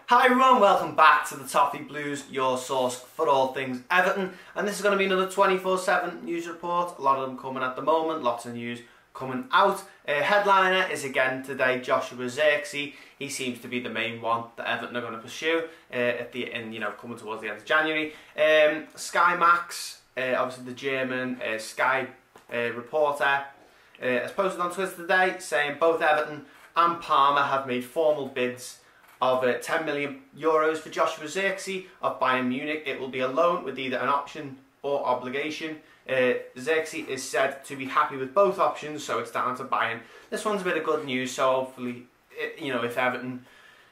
Hi everyone, welcome back to the Toffee Blues, your source for all things Everton. And this is going to be another 24/7 news report. A lot of them coming at the moment, lots of news coming out. Headliner is again today Joshua Zirkzee. He seems to be the main one that Everton are going to pursue coming towards the end of January. Sky Max, obviously the German Sky reporter, has posted on Twitter today saying both Everton and Parma have made formal bids of €10 million for Joshua Zirkzee of Bayern Munich. It will be a loan with either an option or obligation. Zirkzee is said to be happy with both options, so it's down to Bayern. This one's a bit of good news, so hopefully, if Everton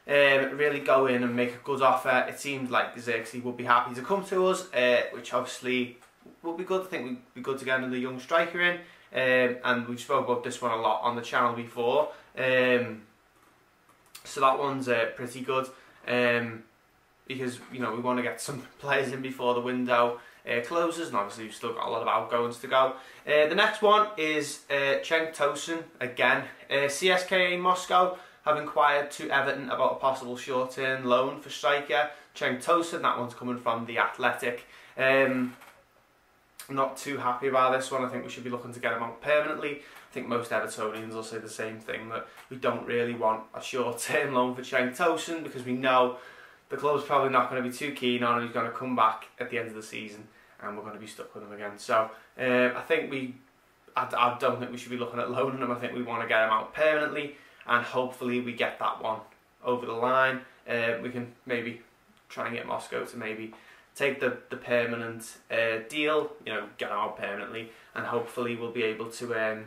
really go in and make a good offer, it seems like Zirkzee would be happy to come to us, which obviously would be good. I think would be good to get another young striker in, and we've spoke about this one a lot on the channel before. So that one's pretty good because we want to get some players in before the window closes, and obviously we've still got a lot of outgoings to go. The next one is Tosun again. CSKA Moscow have inquired to Everton about a possible short-term loan for striker Tosun. That one's coming from The Athletic. I'm not too happy about this one. I think we should be looking to get him out permanently. I think most Evertonians will say the same thing, that we don't really want a short-term loan for Tosun because we know the club's probably not going to be too keen on him. He's going to come back at the end of the season and we're going to be stuck with him again. So I don't think we should be looking at loaning him. I think we want to get him out permanently, and hopefully we get that one over the line. We can maybe try and get Moscow to maybe take the permanent deal, get him out permanently, and hopefully we'll be able to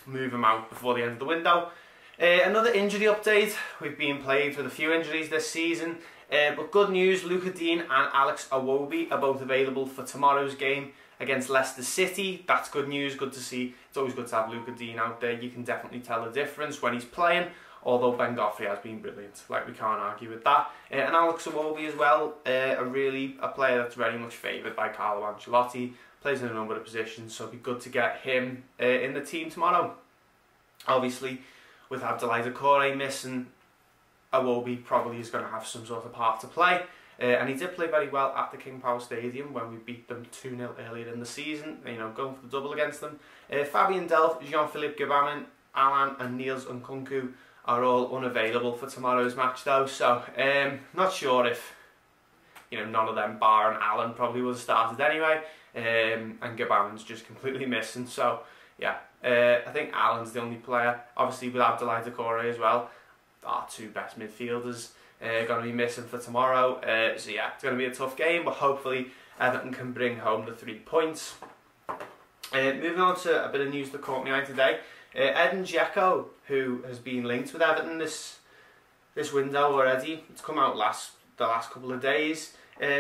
move him out before the end of the window. Another injury update. We've been plagued with a few injuries this season, but good news, Luca Dean and Alex Iwobi are both available for tomorrow's game against Leicester City. That's good news, good to see. It's always good to have Luca Dean out there. You can definitely tell the difference when he's playing, although Ben Godfrey has been brilliant, like we can't argue with that. And Alex Iwobi as well, a player that's very much favoured by Carlo Ancelotti, plays in a number of positions, so it'd be good to get him in the team tomorrow. Obviously, with Abdoulaye Doucouré missing, Iwobi probably is going to have some sort of part to play. And he did play very well at the King Power Stadium when we beat them 2-0 earlier in the season, going for the double against them. Fabien Delph, Jean-Philippe Gbamin, Alan and Niels Nkunku are all unavailable for tomorrow's match though, so not sure if none of them, bar and Alan, probably would have started anyway, and Gbamin's just completely missing, so yeah, I think Alan's the only player, obviously with Abdoulaye Doucouré as well, our two best midfielders going to be missing for tomorrow, so yeah, it's going to be a tough game, but hopefully Everton can bring home the 3 points. Moving on to a bit of news that caught my eye today. Everton Jacko, who has been linked with Everton this window already, it's come out the last couple of days.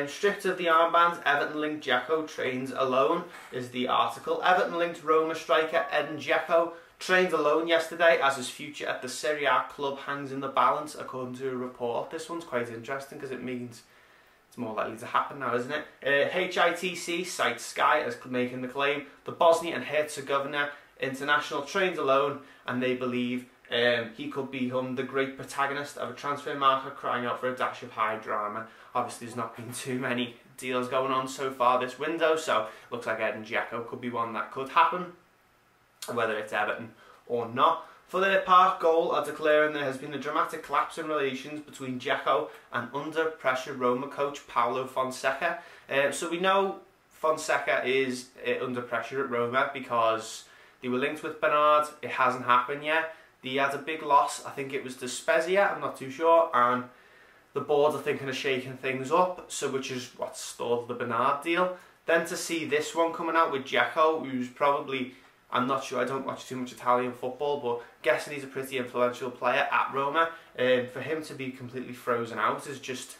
Stripped of the armbands, Everton linked Jacko trains alone is the article. Everton linked Roma striker Everton Jacko trained alone yesterday as his future at the Serie A club hangs in the balance, according to a report. This one's quite interesting because it means it's more likely to happen now, isn't it? HITC cites Sky as making the claim. The Bosnia and Herzegovina international trains alone, and they believe he could become the great protagonist of a transfer market crying out for a dash of high drama. Obviously there's not been too many deals going on so far this window, so looks like Everton Jacko could be one that could happen, whether it's Everton or not. For their part, Goal are declaring there has been a dramatic collapse in relations between Jacko and under pressure Roma coach Paulo Fonseca. So we know Fonseca is under pressure at Roma because they were linked with Bernard. It hasn't happened yet. They had a big loss, I think it was to Spezia, I'm not too sure, and the board are thinking of shaking things up, so which is what stalled the Bernard deal. Then to see this one coming out with Jacko, who's probably, I'm not sure, I don't watch too much Italian football, but guessing he's a pretty influential player at Roma, for him to be completely frozen out is just,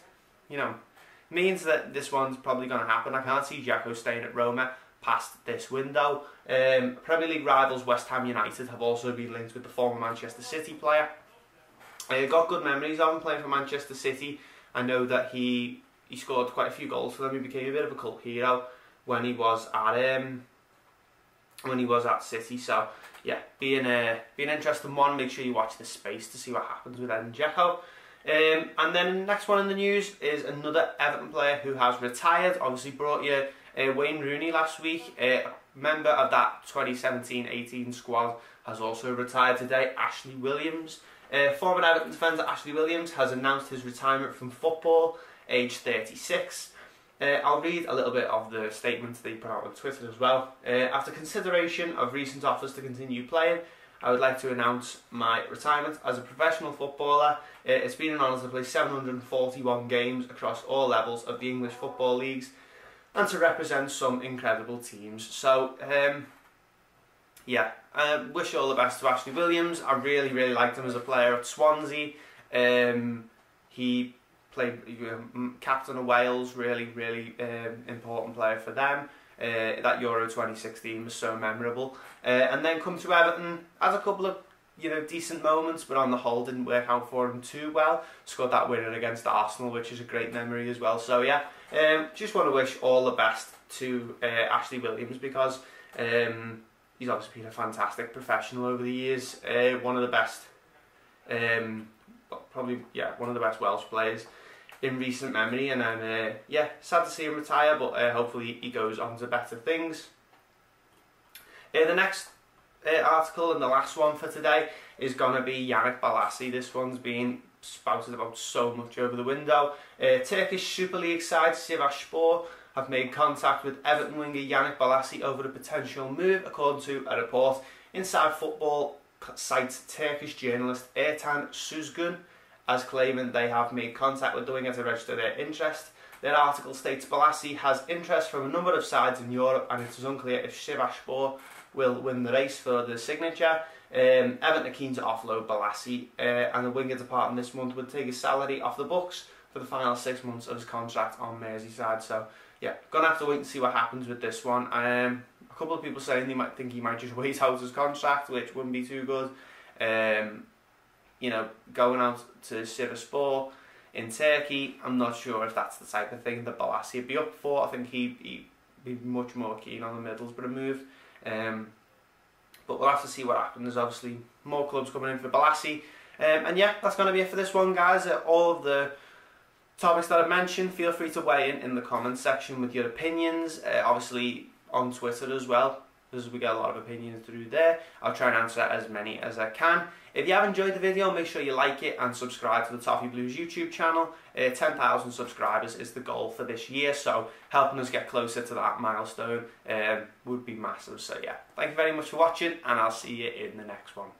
means that this one's probably going to happen. I can't see Jacko staying at Roma past this window. Premier League rivals West Ham United have also been linked with the former Manchester City player. Got good memories of him playing for Manchester City. I know that he scored quite a few goals for them. He became a bit of a cult hero when he was at City. So yeah, be an interesting one. Make sure you watch this space to see what happens with Everton Jacko. And then the next one in the news is another Everton player who has retired. Obviously brought you Wayne Rooney last week. A member of that 2017-18 squad has also retired today, Ashley Williams. Former Everton defender Ashley Williams has announced his retirement from football, aged 36. I'll read a little bit of the statement that he put out on Twitter as well. After consideration of recent offers to continue playing, I would like to announce my retirement as a professional footballer. It's been an honour to play 741 games across all levels of the English football leagues and to represent some incredible teams. So, yeah, wish all the best to Ashley Williams. I really liked him as a player at Swansea. He played captain of Wales, really important player for them. That Euro 2016 was so memorable. And then come to Everton, has a couple of decent moments, but on the whole didn't work out for him too well. Scored that winner against Arsenal, which is a great memory as well. So yeah, just want to wish all the best to Ashley Williams, because he's obviously been a fantastic professional over the years. One of the best, one of the best Welsh players in recent memory, and then yeah, sad to see him retire, but hopefully he goes on to better things. The next article and the last one for today is going to be Yannick Bolasie. This one's been spouted about so much over the window. Turkish Super League side Sivasspor have made contact with Everton winger Yannick Bolasie over a potential move, according to a report inside football site Turkish journalist Ertan Suzgun, as claiming they have made contact with the winger to register their interest. Their article states Bolasie has interest from a number of sides in Europe, and it is unclear if Sivasspor will win the race for the signature. Everton are keen to offload Bolasie, and the winger departing this month would take his salary off the books for the final 6 months of his contract on Merseyside. So yeah, gonna have to wait and see what happens with this one. A couple of people saying they might think he might just wait out his contract, which wouldn't be too good. Going out to Sivasspor in Turkey, I'm not sure if that's the type of thing that Bolasie would be up for. I think he'd be much more keen on the Middlesbrough move. But we'll have to see what happens. There's obviously more clubs coming in for Bolasie. And yeah, that's going to be it for this one, guys. All of the topics that I've mentioned, feel free to weigh in the comments section with your opinions. Obviously on Twitter as well, because we get a lot of opinions through there. I'll try and answer as many as I can. If you have enjoyed the video, make sure you like it and subscribe to the Toffee Blues YouTube channel. 10,000 subscribers is the goal for this year, so helping us get closer to that milestone would be massive. So yeah, thank you very much for watching, and I'll see you in the next one.